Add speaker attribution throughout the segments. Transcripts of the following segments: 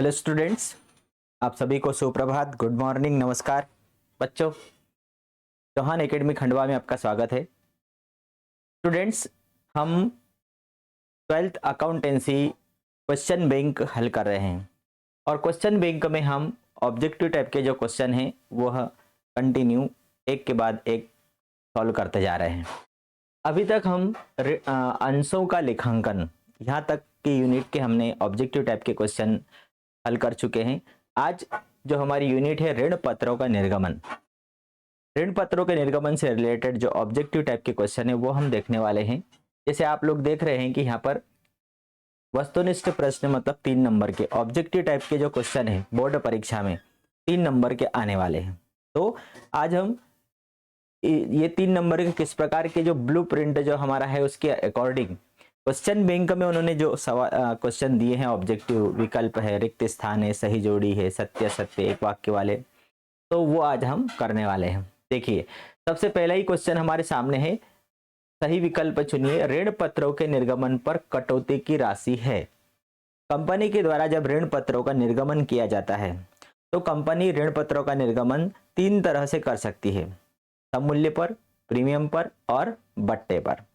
Speaker 1: Hello students, आप सभी को सुप्रभात, गुड मॉर्निंग, नमस्कार। बच्चों, चौहान एकेडमी खंडवा में आपका स्वागत है। स्टूडेंट्स, हम 12th अकाउंटेंसी क्वेश्चन बैंक हल कर रहे हैं और क्वेश्चन बैंक में हम ऑब्जेक्टिव टाइप के जो क्वेश्चन हैं वह कंटिन्यू एक के बाद एक सॉल्व करते जा रहे हैं। अभी तक हम अंशों का लेखांकन यहाँ तक की यूनिट के हमने ऑब्जेक्टिव टाइप के क्वेश्चन हल कर चुके हैं। आज जो हमारी यूनिट है ऋण पत्रों का निर्गमन, ऋण पत्रों के निर्गमन से रिलेटेड जो ऑब्जेक्टिव टाइप के क्वेश्चन है वो हम देखने वाले हैं। जैसे आप लोग देख रहे हैं कि यहाँ पर वस्तुनिष्ठ प्रश्न मतलब 3 नंबर के ऑब्जेक्टिव टाइप के जो क्वेश्चन है बोर्ड परीक्षा में 3 नंबर के आने वाले हैं। तो आज हम ये 3 नंबर के किस प्रकार के जो ब्लूप्रिंट जो हमारा है उसके अकॉर्डिंग क्वेश्चन बैंक में उन्होंने जो क्वेश्चन दिए हैं, ऑब्जेक्टिव विकल्प है, रिक्त स्थान है, सही जोड़ी है, सत्य सत्य एक वाक्य वाले, तो वो आज हम करने वाले हैं। देखिए, सबसे पहला ही क्वेश्चन हमारे सामने है, सही विकल्प चुनिए। ऋण पत्रों के निर्गमन पर कटौती की राशि है। कंपनी के द्वारा जब ऋण पत्रों का निर्गमन किया जाता है तो कंपनी ऋण पत्रों का निर्गमन 3 तरह से कर सकती है, सममूल्य पर, प्रीमियम पर और बट्टे पर।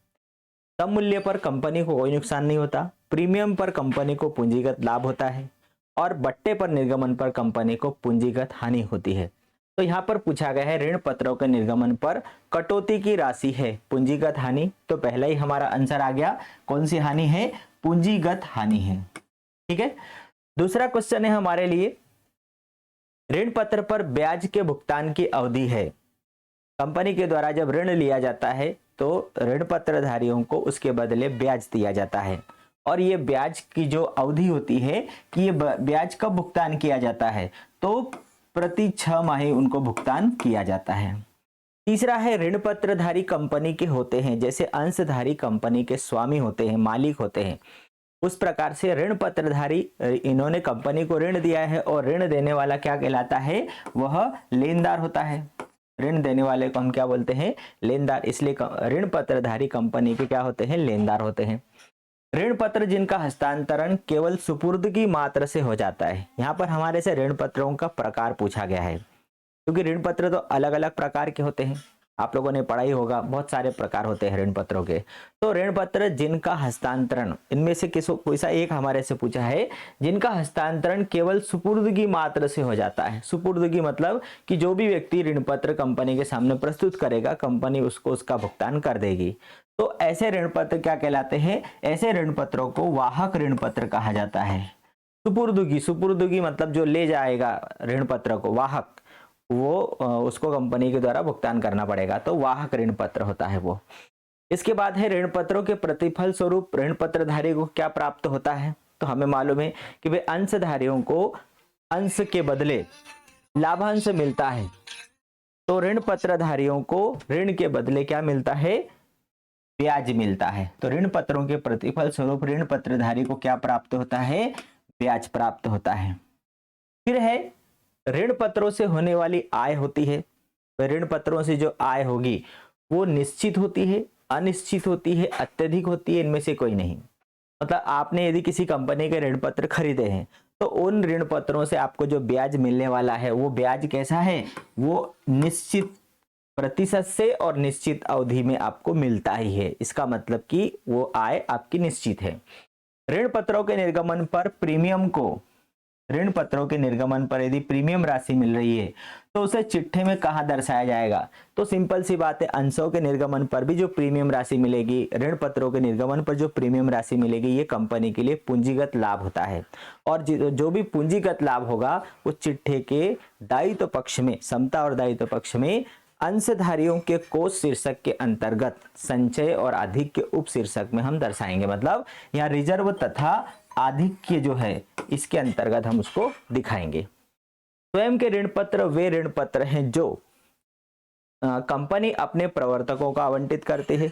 Speaker 1: कम मूल्य पर कंपनी को कोई नुकसान नहीं होता, प्रीमियम पर कंपनी को पूंजीगत लाभ होता है और बट्टे पर निर्गमन पर कंपनी को पूंजीगत हानि होती है। तो यहाँ पर पूछा गया है ऋण पत्रों के निर्गमन पर कटौती की राशि है पूंजीगत हानि। तो पहला ही हमारा आंसर आ गया, कौन सी हानि है? पूंजीगत हानि है। ठीक है, दूसरा क्वेश्चन है हमारे लिए, ऋण पत्र पर ब्याज के भुगतान की अवधि है। कंपनी के द्वारा जब ऋण लिया जाता है तो ऋण पत्रधारियों को उसके बदले ब्याज दिया जाता है और ये ब्याज की जो अवधि होती है कि ये ब्याज कब भुगतान किया जाता है, तो प्रति 6 माह उनको भुगतान किया जाता है। तीसरा है, ऋण पत्रधारी कंपनी के होते हैं, जैसे अंशधारी कंपनी के स्वामी होते हैं, मालिक होते हैं, उस प्रकार से ऋण पत्रधारी इन्होंने कंपनी को ऋण दिया है और ऋण देने वाला क्या कहलाता है? वह लेनदार होता है। ऋण देने वाले को हम क्या बोलते हैं? लेनदार। इसलिए ऋण पत्रधारी कंपनी के क्या होते हैं? लेनदार होते हैं। ऋण पत्र जिनका हस्तांतरण केवल सुपुर्दगी मात्र से हो जाता है। यहाँ पर हमारे से ऋण पत्रों का प्रकार पूछा गया है, क्योंकि ऋण पत्र तो अलग अलग प्रकार के होते हैं, आप लोगों ने पढ़ा ही होगा, बहुत सारे प्रकार होते हैं ऋण पत्रों के। तो ऋण पत्र जिनका हस्तांतरण, इनमें से कोई सा एक हमारे से पूछा है, जिनका हस्तांतरण केवल सुपुर्दगी मात्र से हो जाता है। सुपुर्दगी मतलब कि जो भी व्यक्ति ऋण पत्र कंपनी के सामने प्रस्तुत करेगा, कंपनी उसको उसका भुगतान कर देगी। तो ऐसे ऋण पत्र क्या कहलाते हैं? ऐसे ऋण पत्रों को वाहक ऋण पत्र कहा जाता है। सुपुर्दगी मतलब जो ले जाएगा ऋण पत्र को, वाहक, वो उसको कंपनी के द्वारा भुगतान करना पड़ेगा, तो वाहक ऋण पत्र होता है वो। इसके बाद है, ऋण पत्रों के प्रतिफल स्वरूप ऋण पत्रधारी को क्या प्राप्त होता है? तो हमें मालूम है कि वे अंशधारियों को अंश के बदले लाभांश मिलता है। तो ऋण पत्रधारियों को ऋण के बदले क्या मिलता है? ब्याज मिलता है। तो ऋण पत्रों के प्रतिफल स्वरूप ऋण पत्रधारी को क्या प्राप्त होता है? ब्याज प्राप्त होता है। फिर है, ऋण पत्रों से होने वाली आय होती है। तो ऋण पत्रों से जो आय होगी वो निश्चित होती है, अनिश्चित होती है, अत्यधिक होती है, इनमें से कोई नहीं। मतलब आपने यदि किसी कंपनी के ऋण पत्र खरीदे हैं तो उन ऋण पत्रों से आपको जो ब्याज मिलने वाला है वो ब्याज कैसा है? वो निश्चित प्रतिशत से और निश्चित अवधि में आपको मिलता ही है। इसका मतलब कि वो आय आपकी निश्चित है। ऋण पत्रों के निर्गमन पर प्रीमियम को, ऋण पत्रों के निर्गमन पर यदि प्रीमियम राशि मिल रही है तो उसे चिट्ठे में कहाँ दर्शाया जाएगा? तो सिंपल सी बात है, अंशों के निर्गमन पर भी जो प्रीमियम राशि मिलेगी, ऋण पत्रों के निर्गमन पर जो प्रीमियम राशि मिलेगी, ये कंपनी के लिए पूंजीगत लाभ होता है। और जो भी पूंजीगत लाभ होगा वो चिट्ठे के दायित्व पक्ष में, समता और दायित्व पक्ष में अंशधारियों के कोष शीर्षक के अंतर्गत संचय और अधिक के उप शीर्षक में हम दर्शाएंगे। मतलब यहाँ रिजर्व तथा आधिक्य जो है इसके अंतर्गत हम उसको दिखाएंगे। स्वयं के ऋण पत्र वे ऋण पत्र हैं जो कंपनी अपने प्रवर्तकों को आवंटित करती है,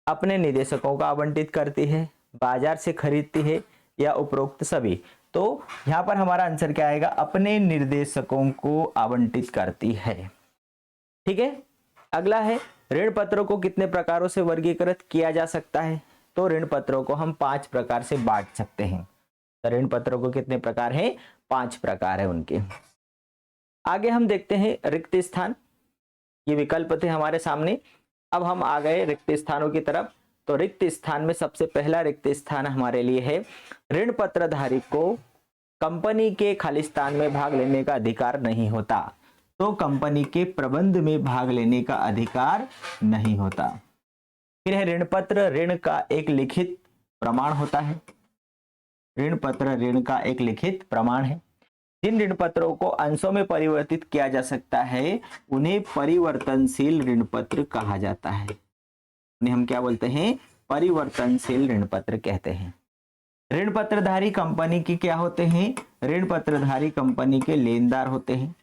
Speaker 1: अपने निदेशकों को आवंटित करती है, बाजार से खरीदती है या उपरोक्त सभी। तो यहाँ पर हमारा आंसर क्या आएगा? अपने निर्देशकों को आवंटित करती है। ठीक है, अगला है, ऋण पत्रों को कितने प्रकारों से वर्गीकृत किया जा सकता है? तो ऋण पत्रों को हम 5 प्रकार से बांट सकते हैं। तो ऋण पत्रों को कितने प्रकार हैं? 5 प्रकार है उनके। आगे हम देखते हैं रिक्त स्थान। ये विकल्प थे हमारे सामने। अब हम आ गए रिक्त स्थानों की तरफ। तो रिक्त स्थान में सबसे पहला रिक्त स्थान हमारे लिए है ऋण पत्रधारी को कंपनी के खालिस्तान में भाग लेने का अधिकार नहीं होता। तो कंपनी के प्रबंध में भाग लेने का अधिकार नहीं होता। फिर है ऋण पत्र ऋण का एक लिखित प्रमाण होता है। ऋण पत्र ऋण का एक लिखित प्रमाण है। जिन ऋण पत्रों को अंशों में परिवर्तित किया जा सकता है उन्हें परिवर्तनशील ऋण पत्र कहा जाता है। उन्हें हम क्या बोलते हैं? परिवर्तनशील ऋण पत्र कहते हैं। ऋण पत्रधारी कंपनी की क्या होते हैं? ऋण पत्रधारी कंपनी के लेनदार होते हैं।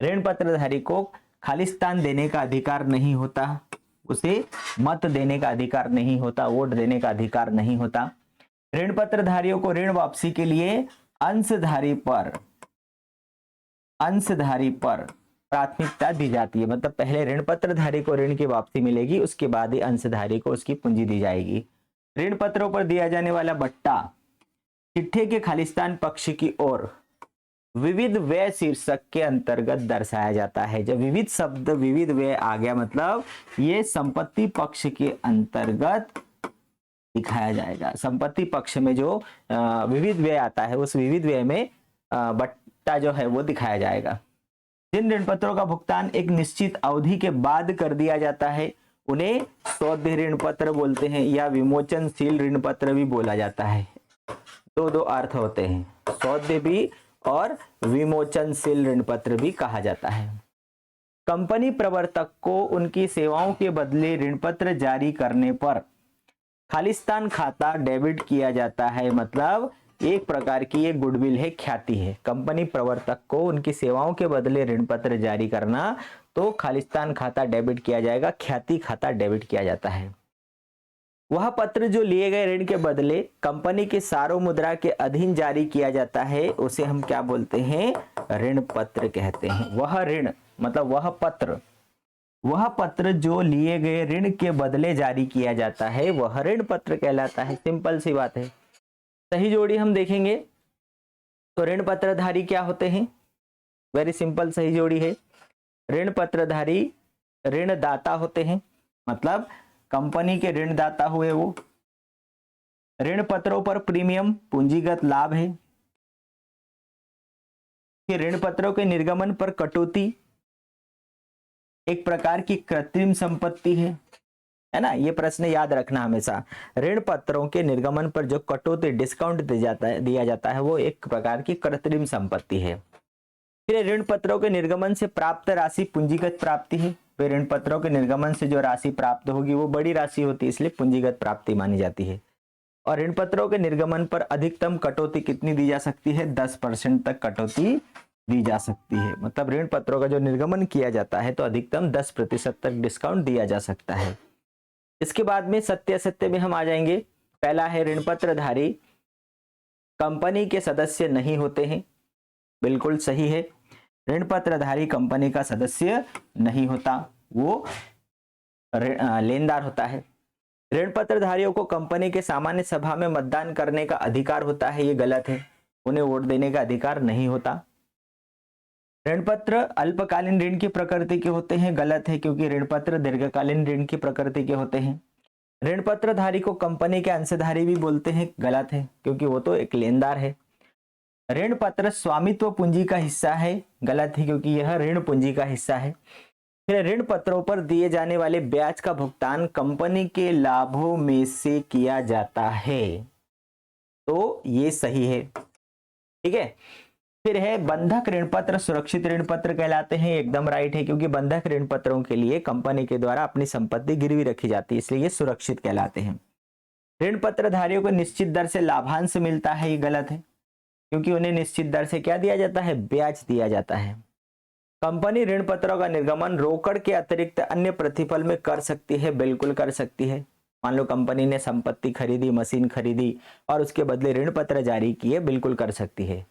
Speaker 1: ऋण पत्रधारी को खालिस्तान देने का अधिकार नहीं होता, उसे मत देने का अधिकार नहीं होता, वोट देने का अधिकार नहीं होता। ऋण पत्रधारियों को ऋण वापसी के लिए अंशधारी पर प्राथमिकता दी जाती है। मतलब पहले ऋण पत्रधारी को ऋण की वापसी मिलेगी, उसके बाद ही अंशधारी को उसकी पूंजी दी जाएगी। ऋण पत्रों पर दिया जाने वाला बट्टा चिट्ठे के खालिस्तान पक्ष की ओर विविध व्यय शीर्षक के अंतर्गत दर्शाया जाता है। जब विविध शब्द विविध व्यय आ गया मतलब ये संपत्ति पक्ष के अंतर्गत दिखाया जाएगा। संपत्ति पक्ष में जो विविध व्यय आता है उस विविध व्यय में बट्टा जो है वो दिखाया जाएगा। जिन ऋण पत्रों का भुगतान एक निश्चित अवधि के बाद कर दिया जाता है उन्हें सौद्ध ऋण पत्र बोलते हैं या विमोचनशील ऋण पत्र भी बोला जाता है। दो अर्थ होते हैं, सौद्ध भी और विमोचनशील ऋण पत्र भी कहा जाता है। कंपनी प्रवर्तक को उनकी सेवाओं के बदले ऋण पत्र जारी करने पर खालिस्तान खाता डेबिट किया जाता है। मतलब एक प्रकार की ये गुडविल है, ख्याति है। कंपनी प्रवर्तक को उनकी सेवाओं के बदले ऋण पत्र जारी करना तो खालिस्तान खाता डेबिट किया जाएगा, ख्याति खाता डेबिट किया जाता है। वह पत्र जो लिए गए ऋण के बदले कंपनी के सारो मुद्रा के अधीन जारी किया जाता है उसे हम क्या बोलते हैं? ऋण पत्र कहते हैं। वह ऋण मतलब वह पत्र जो लिए गए ऋण के बदले जारी किया जाता है वह ऋण पत्र कहलाता है। सिंपल सी बात है। सही जोड़ी हम देखेंगे तो ऋण पत्रधारी क्या होते हैं? वेरी सिंपल सही जोड़ी है। ऋण पत्रधारी ऋणदाता होते हैं, मतलब कंपनी के ऋणदाता हुए वो। ऋण पत्रों पर प्रीमियम पूंजीगत लाभ है। फिर ऋण पत्रों के निर्गमन पर कटौती एक प्रकार की कृत्रिम संपत्ति है ना? ये प्रश्न याद रखना हमेशा। ऋण पत्रों के निर्गमन पर जो कटौती डिस्काउंट दिया जाता है वो एक प्रकार की कृत्रिम संपत्ति है। फिर ऋण पत्रों के निर्गमन से प्राप्त राशि पूंजीगत प्राप्ति है। फिर ऋण पत्रों के निर्गमन से जो राशि प्राप्त होगी वो बड़ी राशि होती है, इसलिए पूंजीगत प्राप्ति मानी जाती है। और ऋण पत्रों के निर्गमन पर अधिकतम कटौती कितनी दी जा सकती है? 10% तक कटौती दी जा सकती है। मतलब ऋण पत्रों का जो निर्गमन किया जाता है तो अधिकतम 10% तक डिस्काउंट दिया जा सकता है। इसके बाद में सत्य असत्य में हम आ जाएंगे। पहला है ऋण पत्रधारी कंपनी के सदस्य नहीं होते हैं। बिल्कुल सही है। ऋण पत्रधारी कंपनी का सदस्य नहीं होता, वो लेनदार होता है। ऋण पत्रधारियों को कंपनी के सामान्य सभा में मतदान करने का अधिकार होता है, ये गलत है। उन्हें वोट देने का अधिकार नहीं होता। ऋण पत्र अल्पकालीन ऋण की प्रकृति के होते हैं, गलत है, क्योंकि ऋण पत्र दीर्घकालीन ऋण की प्रकृति के होते हैं। ऋण पत्रधारी को कंपनी के अंशधारी भी बोलते हैं, गलत है, क्योंकि वो तो एक लेनदार है। ऋण पत्र स्वामित्व पूंजी का हिस्सा है, गलत है, क्योंकि यह ऋण पूंजी का हिस्सा है। फिर ऋण पत्रों पर दिए जाने वाले ब्याज का भुगतान कंपनी के लाभों में से किया जाता है, तो ये सही है। ठीक है। फिर है बंधक ऋण पत्र सुरक्षित ऋण पत्र कहलाते हैं, एकदम राइट है, क्योंकि बंधक ऋण पत्रों के लिए कंपनी के द्वारा अपनी संपत्ति गिरवी रखी जाती है, इसलिए ये सुरक्षित कहलाते हैं। ऋण पत्रधारियों को निश्चित दर से लाभांश मिलता है, ये गलत है, क्योंकि उन्हें निश्चित दर से क्या दिया जाता है? ब्याज दिया जाता है। कंपनी ऋण पत्रों का निर्गमन रोकड़ के अतिरिक्त अन्य प्रतिफल में कर सकती है, बिल्कुल कर सकती है। मान लो कंपनी ने संपत्ति खरीदी, मशीन खरीदी और उसके बदले ऋण पत्र जारी किए, बिल्कुल कर सकती है।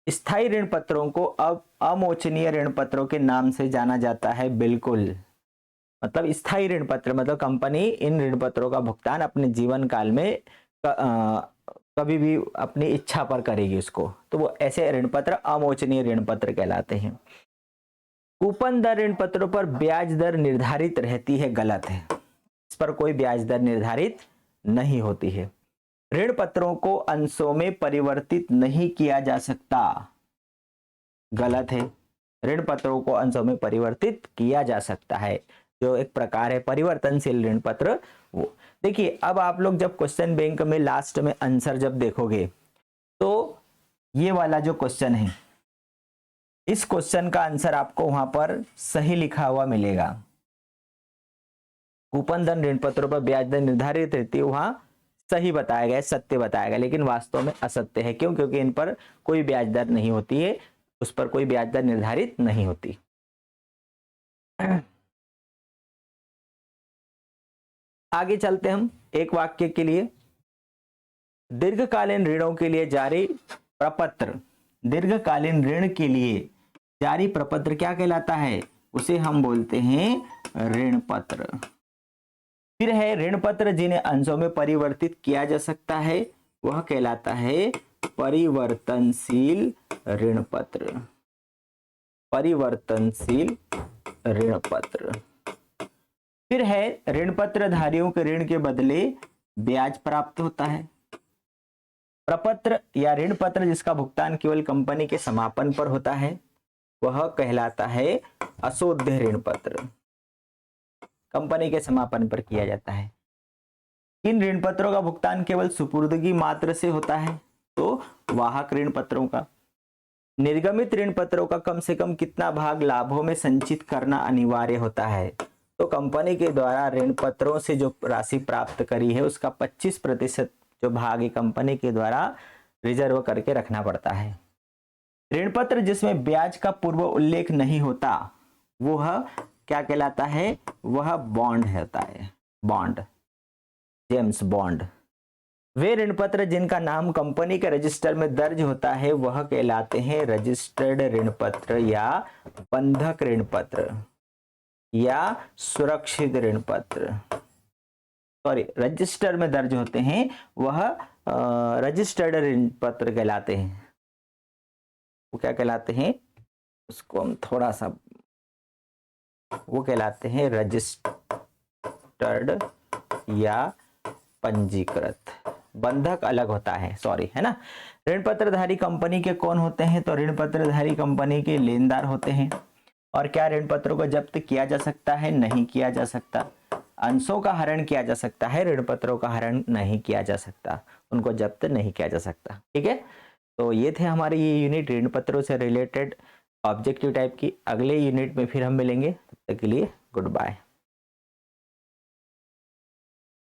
Speaker 1: स्थायी ऋण पत्रों को अब अमोचनीय ऋण पत्रों के नाम से जाना जाता है, बिल्कुल। मतलब स्थायी ऋण पत्र मतलब कंपनी इन ऋण पत्रों का भुगतान अपने जीवन काल में कभी भी अपनी इच्छा पर करेगी उसको, तो वो ऐसे ऋण पत्र अमोचनीय ऋण पत्र कहलाते हैं। कूपन दर ऋण पत्रों पर ब्याज दर निर्धारित रहती है, गलत है। इस पर कोई ब्याज दर निर्धारित नहीं होती है। ऋण पत्रों को अंशों में परिवर्तित नहीं किया जा सकता, गलत है। ऋण पत्रों को अंशों में परिवर्तित किया जा सकता है, जो एक प्रकार है परिवर्तनशील ऋण पत्र। वो देखिए, अब आप लोग जब क्वेश्चन बैंक में लास्ट में आंसर जब देखोगे तो ये वाला जो क्वेश्चन है, इस क्वेश्चन का आंसर आपको वहां पर सही लिखा हुआ मिलेगा। कूपन दर ऋण पत्रों पर ब्याज दर निर्धारित रहती है, वहां सही बताया गया, सत्य बताया गया, लेकिन वास्तव में असत्य है। क्यों? क्योंकि इन पर कोई ब्याज दर नहीं होती है, उस पर कोई ब्याज दर निर्धारित नहीं होती। आगे चलते हम एक वाक्य के लिए। दीर्घकालीन ऋणों के लिए जारी प्रपत्र, दीर्घकालीन ऋण के लिए जारी प्रपत्र क्या कहलाता है? उसे हम बोलते हैं ऋण पत्र। फिर है ऋण पत्र जिन्हें अंशों में परिवर्तित किया जा सकता है, वह कहलाता है परिवर्तनशील ऋण पत्र। परिवर्तनशील ऋण पत्र। फिर है ऋण पत्र धारियों के ऋण के बदले ब्याज प्राप्त होता है। प्रपत्र या ऋण पत्र जिसका भुगतान केवल कंपनी के समापन पर होता है, वह कहलाता है अशोध्य ऋण पत्र। कंपनी के समापन पर किया जाता है। किन ऋण पत्रों का भुगतान केवल सुपुर्दगी मात्र से होता है? तो वाहक ऋण पत्रों का। निर्गमित ऋण पत्रों का कम से कम कितना भाग लाभों में संचित करना अनिवार्य होता है? तो कंपनी के द्वारा ऋण पत्रों से जो राशि प्राप्त करी है उसका 25% जो भाग है कंपनी के द्वारा रिजर्व करके रखना पड़ता है। ऋण पत्र जिसमें ब्याज का पूर्व उल्लेख नहीं होता, वह क्या कहलाता है? वह बॉन्ड होता है, बॉन्ड, जेम्स बॉन्ड। वे ऋण पत्र जिनका नाम कंपनी के रजिस्टर में दर्ज होता है, वह कहलाते हैं रजिस्टर्ड ऋण पत्र या बंधक ऋण पत्र या सुरक्षित ऋण पत्र। सॉरी, रजिस्टर में दर्ज होते हैं वह रजिस्टर्ड ऋण पत्र कहलाते हैं। वो क्या कहलाते हैं? उसको हम थोड़ा सा, वो कहलाते हैं रजिस्टर्ड या पंजीकृत। बंधक अलग होता है, सॉरी, है ना। ऋण पत्रधारी कंपनी के कौन होते हैं? तो ऋण पत्रधारी कंपनी के लेनदार होते हैं। और क्या ऋण पत्रों को जब्त किया जा सकता है? नहीं किया जा सकता। अंशों का हरण किया जा सकता है, ऋण पत्रों का हरण नहीं किया जा सकता, उनको जब्त नहीं किया जा सकता। ठीक है, तो ये थे हमारे ये यूनिट ऋण पत्रों से रिलेटेड ऑब्जेक्टिव टाइप की। अगले यूनिट में फिर हम मिलेंगे, तब तक के लिए गुड बाय।